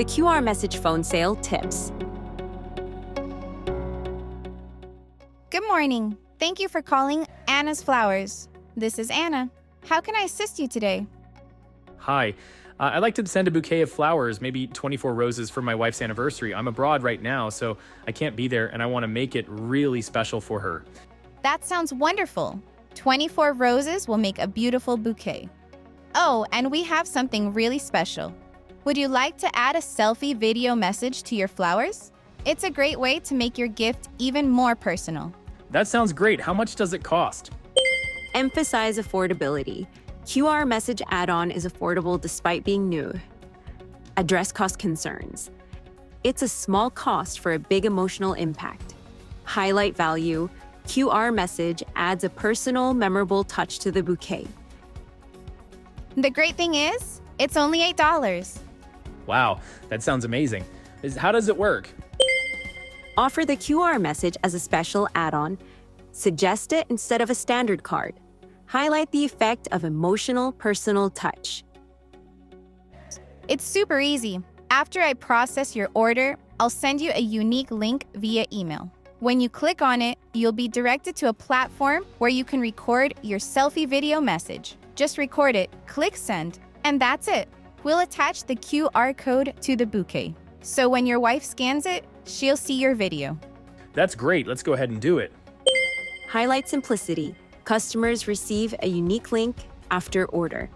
The QR message phone sale tips. Good morning. Thank you for calling Anna's Flowers. This is Anna. How can I assist you today? Hi. I'd like to send a bouquet of flowers, maybe 24 roses for my wife's anniversary. I'm abroad right now, so I can't be there, and I want to make it really special for her. That sounds wonderful. 24 roses will make a beautiful bouquet. Oh, and we have something really special. Would you like to add a selfie video message to your flowers? It's a great way to make your gift even more personal. That sounds great. How much does it cost? Emphasize affordability. QR message add-on is affordable despite being new. Address cost concerns. It's a small cost for a big emotional impact. Highlight value. QR message adds a personal, memorable touch to the bouquet. The great thing is, it's only $8. Wow, that sounds amazing. How does it work? Offer the QR message as a special add-on. Suggest it instead of a standard card. Highlight the effect of emotional, personal touch. It's super easy. After I process your order, I'll send you a unique link via email. When you click on it, you'll be directed to a platform where you can record your selfie video message. Just record it, click send, and that's it. We'll attach the QR code to the bouquet. So when your wife scans it, she'll see your video. That's great. Let's go ahead and do it. Highlight simplicity. Customers receive a unique link after order.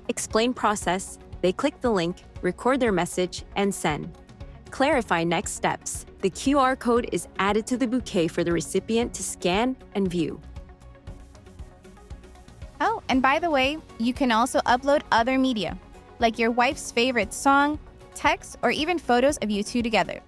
Explain process. They click the link, record their message, and send. Clarify next steps. The QR code is added to the bouquet for the recipient to scan and view. Oh, and by the way, you can also upload other media, like your wife's favorite song, text, or even photos of you two together.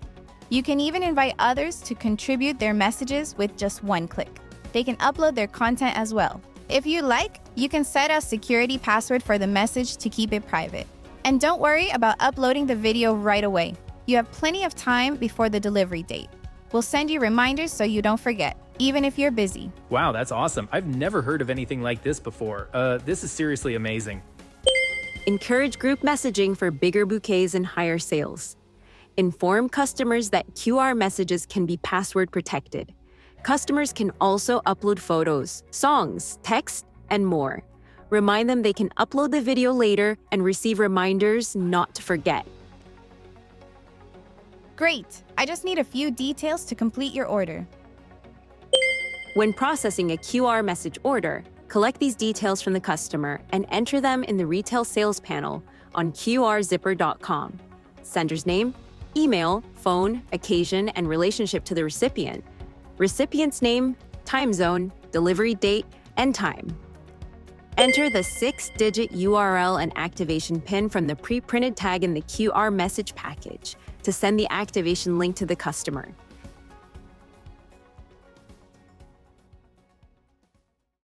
You can even invite others to contribute their messages with just one click. They can upload their content as well. If you like, you can set a security password for the message to keep it private. And don't worry about uploading the video right away. You have plenty of time before the delivery date. We'll send you reminders so you don't forget, even if you're busy. Wow, that's awesome. I've never heard of anything like this before. This is seriously amazing. Encourage group messaging for bigger bouquets and higher sales. Inform customers that QR messages can be password protected. Customers can also upload photos, songs, text, and more. Remind them they can upload the video later and receive reminders not to forget. Great! I just need a few details to complete your order. When processing a QR message order, collect these details from the customer and enter them in the retail sales panel on qrzipper.com. Sender's name, email, phone, occasion, and relationship to the recipient. Recipient's name, time zone, delivery date, and time. Enter the 6-digit URL and activation PIN from the pre-printed tag in the QR message package to send the activation link to the customer.